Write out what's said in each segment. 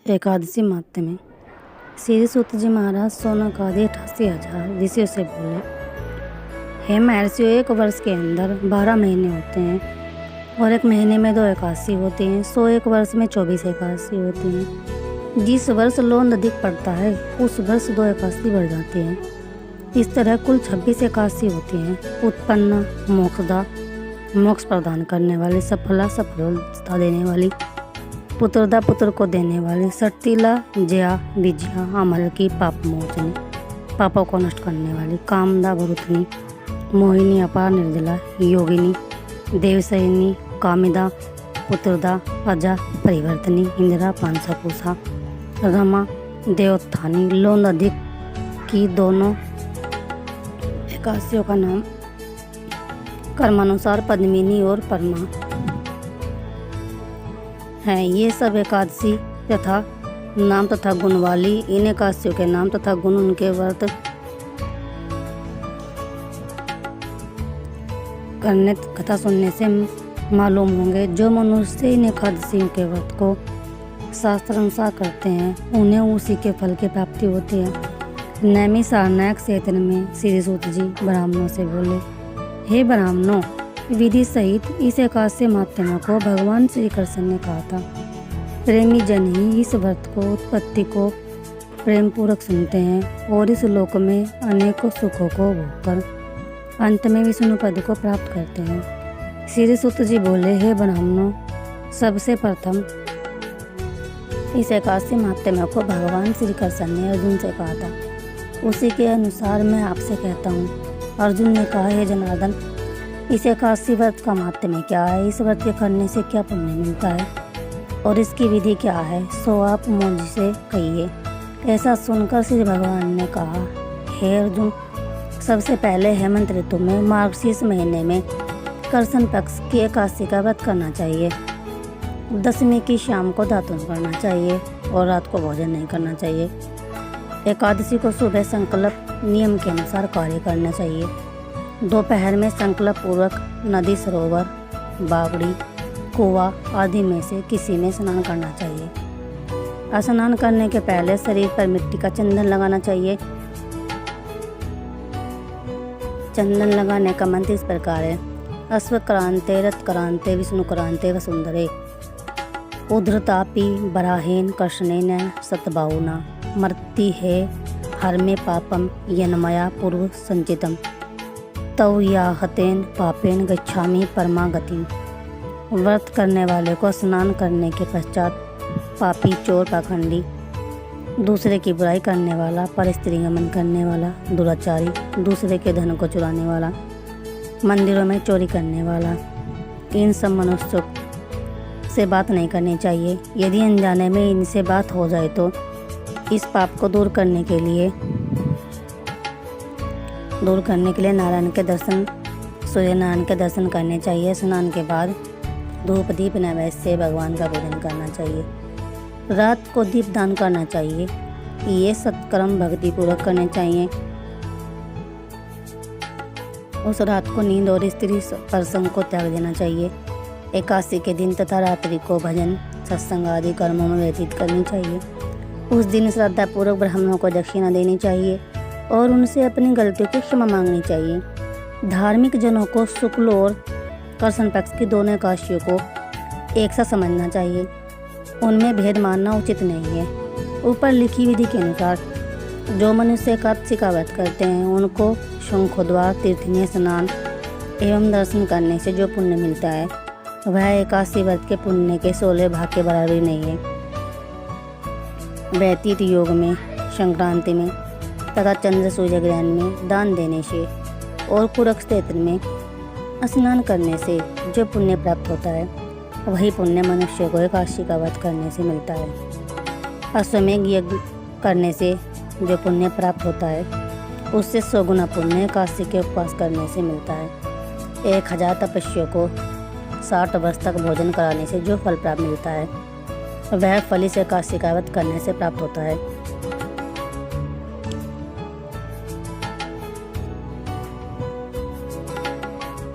एकादशी माहात्म्य में श्री सूत जी महाराज सोनाकादि 88,000 ऋषियों से बोले, हे महर्षियों, एक वर्ष के अंदर 12 महीने होते हैं और एक महीने में 2 एकादशी होती हैं। 100 एक वर्ष में 24 एकादशी होती हैं। जिस वर्ष लोन अधिक पड़ता है उस वर्ष 2 एकादशी बढ़ जाती हैं। इस तरह कुल 26 एकादशी होती हैं। उत्पन्ना, मोक्षदा, मोक्ष प्रदान करने वाली, सफला, सफलता देने वाली, पुत्रदा, पुत्र को देने वाली, सटीला, जया, विजया, अमल की, पाप मोचनी, पापों को नष्ट करने वाली, कामदा, भरुतनी, मोहिनी, अपार, निर्जला, योगिनी, देवसहिनी, कामिदा, पुत्रदा, अजा, परिवर्तनी, इंदिरा, पांसापूसा, रमा, देवोत्थानी, लोन अधिक की दोनों एकादशियों का नाम कर्मानुसार पद्मिनी और परमा है। ये सब एकादशी तथा नाम तथा गुण वाली। इन एकादशियों के नाम तथा गुण उनके व्रत करने कथा सुनने से मालूम होंगे। जो मनुष्य इन एकादशियों के व्रत को शास्त्र अनुसार करते हैं उन्हें उसी के फल की प्राप्ति होती है। नैमी सारनायक सेतन में श्री सूत जी ब्राह्मणों से बोले, हे ब्राह्मणों, विधि सहित इस एकादशी माहात्म्य को भगवान श्री कृष्ण ने कहा था। प्रेमी जन ही इस व्रत को, उत्पत्ति को प्रेम पूर्वक सुनते हैं और इस लोक में अनेकों सुखों को भोगकर अंत में विष्णु पद को प्राप्त करते हैं। श्री सूत जी बोले, हे ब्राह्मणों, सबसे प्रथम इस एकादशी माहात्म्य को भगवान श्री कृष्ण ने अर्जुन से कहा था। उसी के अनुसार मैं आपसे कहता हूँ। अर्जुन ने कहा, हे जनार्दन, इस एकादशी व्रत का माहात्म्य क्या है? इस व्रत के करने से क्या पुण्य मिलता है और इसकी विधि क्या है? सो आप मुझसे कहिए। ऐसा सुनकर श्री भगवान ने कहा, हे अर्जुन, सबसे पहले हेमंत ऋतु में मार्गशीर्ष महीने में कृष्ण पक्ष की एकादशी का व्रत करना चाहिए। दशमी की शाम को दातुन करना चाहिए और रात को भोजन नहीं करना चाहिए। एकादशी को सुबह संकल्प नियम के अनुसार कार्य करना चाहिए। दोपहर में संकल्प पूर्वक नदी, सरोवर, बावड़ी, कुआं आदि में से किसी में स्नान करना चाहिए। स्नान करने के पहले शरीर पर मिट्टी का चंदन लगाना चाहिए। चंदन लगाने का मंत्र इस प्रकार है, अश्वक्रांते, रथक्रांते, विष्णुक्रांते, वसुंधरे, उद्धृतापि बराहेन कृष्णेन सतबाहुना, मर्ति है हर में पापम यन्मया पूर्व संचितम, तव याहतेन पापेन गच्छामि परमागतिम। व्रत करने वाले को स्नान करने के पश्चात पापी, चोर, पाखंडी, दूसरे की बुराई करने वाला, परस्त्रीगमन करने वाला, दुराचारी, दूसरे के धन को चुराने वाला, मंदिरों में चोरी करने वाला, इन सब मनुष्यों से बात नहीं करनी चाहिए। यदि अनजाने में इनसे बात हो जाए तो इस पाप को दूर करने के लिए नारायण के दर्शन, सूर्य नारायण के दर्शन करने चाहिए। स्नान के बाद धूप दीप नैवेद्य से भगवान का पूजन करना चाहिए। रात को दीप दान करना चाहिए। ये सत्कर्म भक्ति पूर्वक करने चाहिए। उस रात को नींद और स्त्री प्रसंग को त्याग देना चाहिए। एकादशी के दिन तथा रात्रि को भजन, सत्संग आदि कर्मों में व्यतीत करनी चाहिए। उस दिन श्रद्धा पूर्वक ब्राह्मणों को दक्षिणा देनी चाहिए और उनसे अपनी गलतियों की क्षमा मांगनी चाहिए। धार्मिक जनों को शुक्ल और कृष्ण पक्ष की दोनों एकादशियों को एक सा समझना चाहिए। उनमें भेद मानना उचित नहीं है। ऊपर लिखी विधि के अनुसार जो मनुष्य एकादशी का व्रत करते हैं उनको शंखोद्वार, तीर्थ में स्नान एवं दर्शन करने से जो पुण्य मिलता है वह एकादशी व्रत के पुण्य के 16 भाग के बराबर नहीं है। व्यतीत योग में, संक्रांति में तथा चंद्र सूर्य ग्रहण में दान देने से और कुरुक्षेत्र में स्नान करने से जो पुण्य प्राप्त होता है वही पुण्य मनुष्य को एकादशी का व्रत करने से मिलता है। अश्वमेध यज्ञ करने से जो पुण्य प्राप्त होता है उससे 100 गुना पुण्य एकादशी के उपवास करने से मिलता है। 1000 तपस्वियों को 60 वर्ष तक भोजन कराने से जो फल प्राप्त मिलता है वह फल इस एकादशी का व्रत करने से प्राप्त होता है।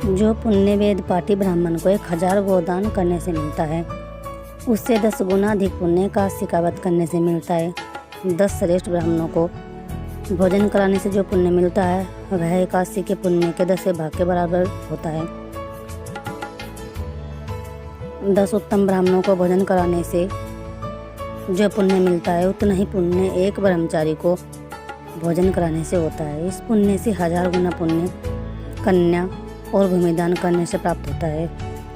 जो पुण्य वेद पाठी ब्राह्मण को 1000 गोदान करने से मिलता है उससे 10 गुना अधिक पुण्य काशी का वध करने से मिलता है। 10 श्रेष्ठ ब्राह्मणों को भोजन कराने से जो पुण्य मिलता है वह एकादशी के पुण्य के 10 भाग के बराबर होता है। 10 उत्तम ब्राह्मणों को भोजन कराने से जो पुण्य मिलता है उतना ही पुण्य एक ब्रह्मचारी को भोजन कराने से होता है। इस पुण्य से 1000 गुना पुण्य कन्या और भूमिदान करने से प्राप्त होता है।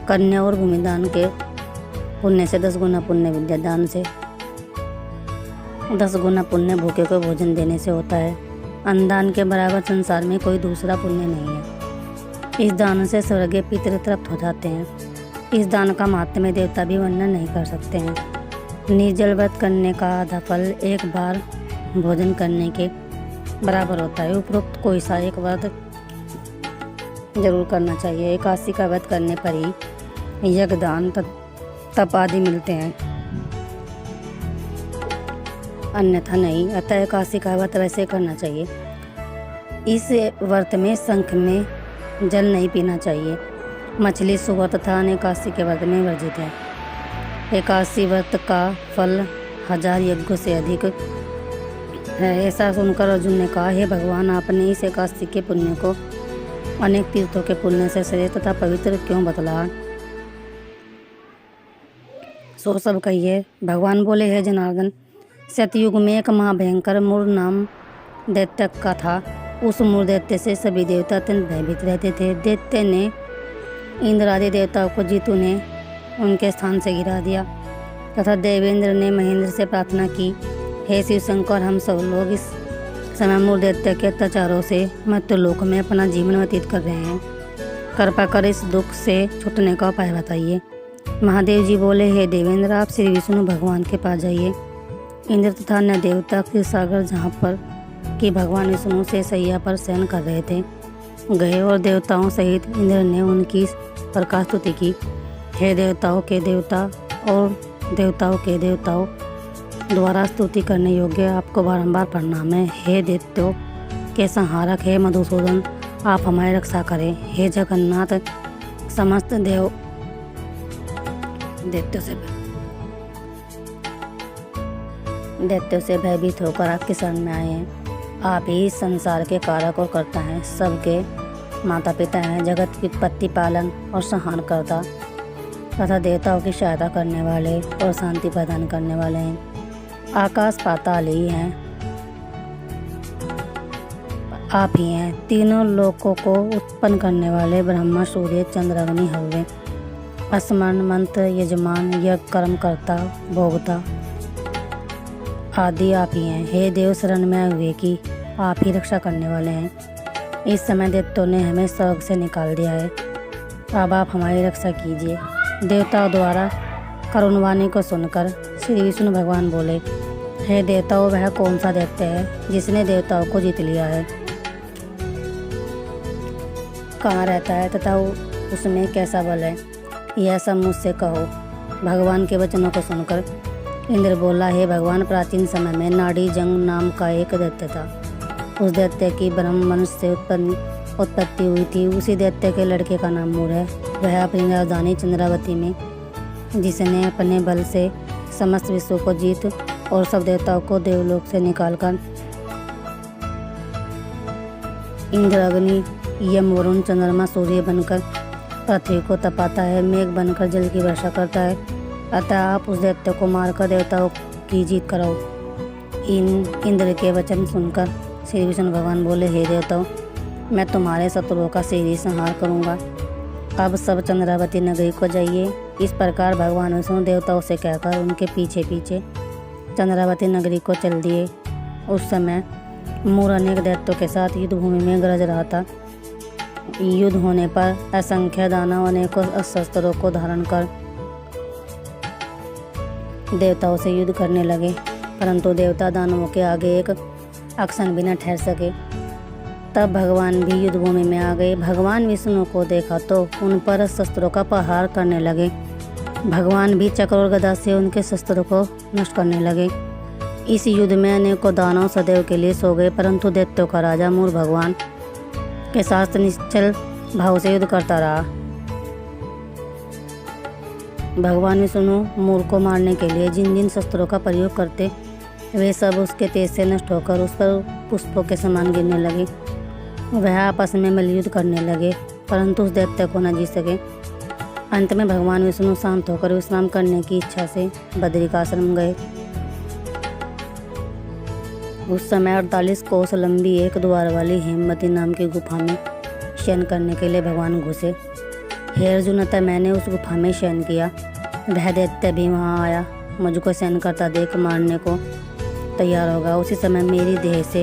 कन्या और भूमिदान के पुण्य से 10 गुना पुण्य विद्यादान से, 10 गुना पुण्य भूखे को भोजन देने से होता है। अन्नदान के बराबर संसार में कोई दूसरा पुण्य नहीं है। इस दान से स्वर्गीय पितृ तृप्त हो जाते हैं। इस दान का महात्म्य देवता भी वर्णन नहीं कर सकते हैं। निर्जल व्रत करने का आधा फल एक बार भोजन करने के बराबर होता है। उपरोक्त कोई सा एक व्रत जरूर करना चाहिए। एकादशी का व्रत करने पर ही यज्ञ, दान, तप आदि मिलते हैं, अन्यथा नहीं। अतः एकादशी का व्रत वैसे करना चाहिए। इस व्रत में शंख में जल नहीं पीना चाहिए। मछली, सुअर तथा अन्य एकादशी के व्रत में वर्जित है। एकादशी व्रत का फल 1000 यज्ञों से अधिक है। ऐसा सुनकर अर्जुन ने कहा, हे भगवान, आपने इस एकादशी के पुण्य को अनेक तीर्थों के पुण्य से श्रेष्ठ तथा पवित्र क्यों बतलाया? सो सब कहिए। भगवान बोले, हे जनार्दन, सतयुग में एक महाभयंकर मूर नाम दैत्य का था। उस मूर दैत्य से सभी देवता अत्यंत भयभीत रहते थे। दैत्य ने इंद्र आदि देवताओं को जीतू ने उनके स्थान से गिरा दिया तथा देवेंद्र ने महेंद्र से प्रार्थना की, हे शिव शंकर, हम सब लोग इस समय मूर दैत्य के अत्याचारों से मृत्युलोक में अपना जीवन व्यतीत कर रहे हैं। कृपा कर इस दुख से छूटने का उपाय बताइए। महादेव जी बोले, हे देवेंद्र, आप श्री विष्णु भगवान के पास जाइए। इंद्र तथा अन्य देवता के सागर जहाँ पर कि भगवान विष्णु से सैया पर शयन कर रहे थे गए और देवताओं सहित इंद्र ने उनकी प्रकाश स्तुति की। हे देवताओं के देवता और देवताओं के देवताओं द्वारा स्तुति करने योग्य आपको बारंबार प्रणाम है। हे दैत्यों के संहारक, हे मधुसूदन, आप हमारी रक्षा करें। हे जगन्नाथ, समस्त दैत्यों से भयभीत होकर आपके शरण में आए हैं। आप ही संसार के कारक और कर्ता हैं, सबके माता पिता हैं, जगत की उत्पत्ति, पालन और संहार करता तथा देवताओं की सहायता करने वाले और शांति प्रदान करने वाले हैं। आकाश पाताल ही हैं, आप ही हैं। तीनों लोकों को उत्पन्न करने वाले ब्रह्मा, सूर्य, चंद्र, अग्नि, हव्य, स्मरण, मंत्र, यजमान, यज्ञ, कर्मकर्ता, भोगता आदि आप ही हैं। हे देव, शरण में आए हुए की आप ही रक्षा करने वाले हैं। इस समय दैत्यों ने हमें स्वर्ग से निकाल दिया है, अब आप हमारी रक्षा कीजिए। देवताओं द्वारा करुणवाणी को सुनकर श्री विष्णु भगवान बोले, हे देवताओं, वह कौन सा दैत्य है जिसने देवताओं को जीत लिया है? कहाँ रहता है तथा उसमें कैसा बल है? यह सब मुझसे कहो। भगवान के वचनों को सुनकर इंद्र बोला, हे भगवान, प्राचीन समय में नाड़ी जंग नाम का एक दैत्य था। उस दैत्य की ब्रह्म मनुष्य से उत्पत्ति हुई थी। उसी दैत्य के लड़के का नाम मूर है। वह अपनी राजधानी चंद्रावती में, जिसने अपने बल से समस्त विश्व को जीत और सब देवताओं को देवलोक से निकालकर इंद्र, अग्नि, यम, वरुण, चंद्रमा, सूर्य बनकर पृथ्वी को तपाता है, मेघ बनकर जल की वर्षा करता है। अतः आप उस दैत्य को मारकर देवताओं की जीत कराओ। इंद्र के वचन सुनकर श्री विष्णु भगवान बोले, हे देवताओं, मैं तुम्हारे शत्रुओं का शीघ्र संहार करूँगा। अब सब चंद्रावती नगरी को जाइए। इस प्रकार भगवान विष्णु देवताओं से कहकर उनके पीछे पीछे चंद्रावती नगरी को चल दिए। उस समय मूर अनेक दैत्यों के साथ युद्ध भूमि में गरज रहा था। युद्ध होने पर असंख्य दानव अनेकों शस्त्रों को धारण कर देवताओं से युद्ध करने लगे, परंतु देवता दानवों के आगे एक अक्षण भी न ठहर सके। तब भगवान भी युद्ध भूमि में आ गए। भगवान विष्णु को देखा तो उन पर शस्त्रों का प्रहार करने लगे। भगवान भी चक्र और गदा से उनके शस्त्रों को नष्ट करने लगे। इस युद्ध में अनेकों दानव सदैव के लिए सो गए, परंतु दैत्यों का राजा मूर भगवान के साथ निश्चल भाव से युद्ध करता रहा। भगवान विष्णु मूर को मारने के लिए जिन जिन शस्त्रों का प्रयोग करते वे सब उसके तेज से नष्ट होकर उस पर पुष्पों के समान गिरने लगे। वह आपस में मल्लयुद्ध करने लगे, परंतु उस दैत्य को न जीत सके। अंत में भगवान विष्णु शांत होकर विश्राम करने की इच्छा से बद्रिकाश्रम गए। उस समय 48 कोस लंबी एक द्वार वाली हेमवती नाम की गुफा में शयन करने के लिए भगवान घुसे। हे अर्जुन, अतः मैंने उस गुफा में शयन किया। वह दैत्य भी वहाँ आया, मुझको शयन करता देख मारने को तैयार होगा। उसी समय मेरी देह से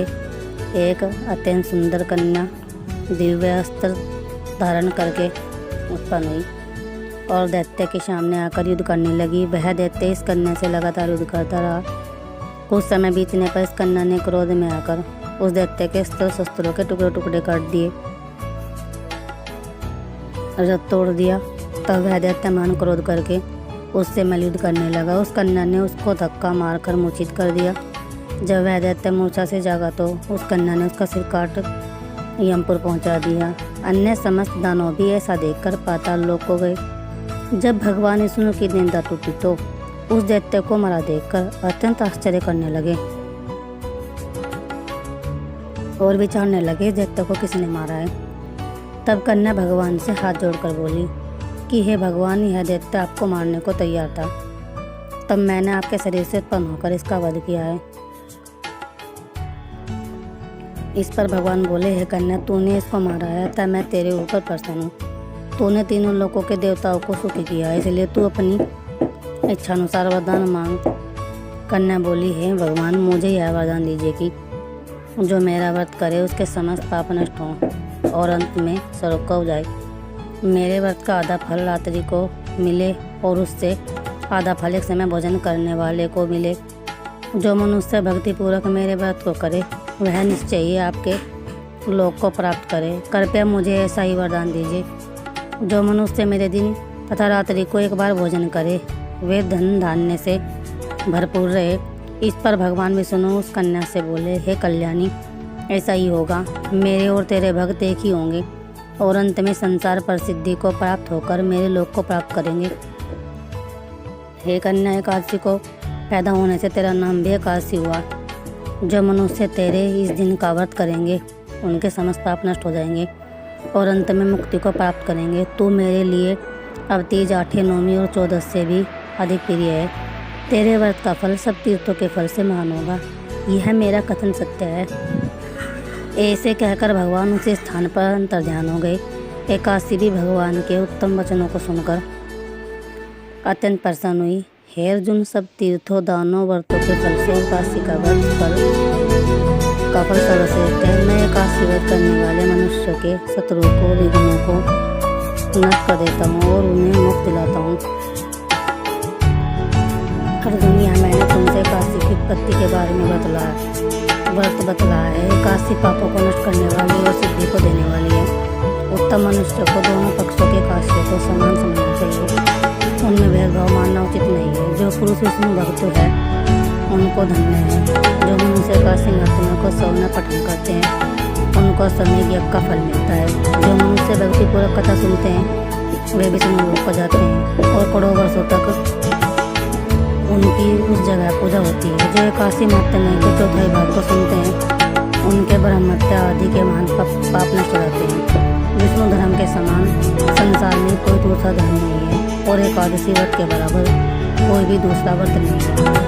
एक अत्यंत सुंदर कन्या दिव्य अस्त्र धारण करके उत्पन्न हुई और दैत्य के सामने आकर युद्ध करने लगी। वह दैत्य इस कन्या से लगातार युद्ध करता रहा। कुछ समय बीतने पर इस कन्या ने क्रोध में आकर उस दैत्य के अस्त्र शस्त्रों के टुकड़े टुकड़े कर दिए, रथ तोड़ दिया। तब वह दैत्य महान क्रोध करके उससे मल्लयुद्ध करने लगा। उस कन्या ने उसको धक्का मारकर मूर्छित कर दिया। जब वह दैत्य मूर्छा से जागा तो उस कन्या ने उसका सिर काट यमपुर पहुंचा दिया। अन्य समस्त दानव भी ऐसा देखकर पाताल लोक को गए। जब भगवान विष्णु की निंदा टूटी तो उस दैत्य को मरा देखकर अत्यंत आश्चर्य करने लगे और विचारने लगे दैत्य को किसने मारा है। तब कन्या भगवान से हाथ जोड़कर बोली कि हे भगवान, यह दैत्य आपको मारने को तैयार था, तब मैंने आपके शरीर से उत्पन्न होकर इसका वध किया है। इस पर भगवान बोले, हे कन्या, तूने इसको मारा है, तब मैं तेरे ऊपर प्रसन्न हूँ। तूने तीनों लोकों के देवताओं को सुखी किया है, इसलिए तू अपनी इच्छानुसार वरदान मांग। कन्या बोली, हे भगवान, मुझे यह वरदान दीजिए कि जो मेरा व्रत करे उसके समस्त पाप नष्ट हों और अंत में स्वर्ग को जाए। मेरे व्रत का आधा फल रात्रि को मिले और उससे आधा फल एक समय भोजन करने वाले को मिले। जो मनुष्य भक्तिपूर्वक मेरे व्रत को करे वह निश्चय ही आपके लोक को प्राप्त करे। कृपया मुझे ऐसा ही वरदान दीजिए। जो मनुष्य मेरे दिन तथा रात्रि को एक बार भोजन करे वे धन धान्य से भरपूर रहे। इस पर भगवान विष्णु उस कन्या से बोले, हे कल्याणी, ऐसा ही होगा। मेरे और तेरे भक्त एक ही होंगे और अंत में संसार प्रसिद्धि को प्राप्त होकर मेरे लोक को प्राप्त करेंगे। हे कन्या, एकादशी को पैदा होने से तेरा नाम भी एकादशी हुआ। जो मनुष्य तेरे इस दिन का व्रत करेंगे उनके समस्त पाप नष्ट हो जाएंगे और अंत में मुक्ति को प्राप्त करेंगे। तू मेरे लिए अब तीज, आठे, नौमी और 14 से भी अधिक प्रिय है। तेरे व्रत का फल सब तीर्थों के फल से महान होगा। यह मेरा कथन सत्य है। ऐसे कहकर भगवान उसी स्थान पर अंतर्ध्यान हो गए। एकादशी भी भगवान के उत्तम वचनों को सुनकर अत्यंत प्रसन्न हुई। हे अर्जुन, सब तीर्थों, दानों, व्रतों के फल से एकादशी का फल सर्वश्रेष्ठ है। मैं एकादशी व्रत करने वाले मनुष्यों के शत्रुओं को, विघ्नों को नष्ट कर देता हूँ और उन्हें मुक्त दिलाता हूँ। अर्जुन, यहाँ मैंने तुमसे एकादशी की उत्पत्ति के बारे में व्रत बतलाया है। एकादशी पापों को नष्ट करने वाली और सिद्धि को देने वाली है। उत्तम मनुष्य को दोनों पक्षों के एकादशियों को समान समझना चाहिए। उनमें भेदभाव मानना उचित नहीं है। जो पुरुष विष्णु भक्त है उनको धन्य है। जो मनुष्य एकादशी महात्म्यों को सौना पठन करते हैं उनको समय यज्ञ का फल मिलता है। जो मनुष्य भक्तिपूर्वक कथा सुनते हैं वे विष्णु लोक को जाते हैं और करोड़ों वर्षों तक उनकी उस जगह पूजा होती है। जो एकादशी महात्म्य के चौथाई भाग को सुनते हैं उनके ब्रह्म हत्या आदि के महान पाप नष्ट हो जाते हैं। विष्णु धर्म के समान संसार में कोई दूसरा धर्म नहीं है और एकादशी व्रत के बराबर कोई भी दूसरा व्रत नहीं है।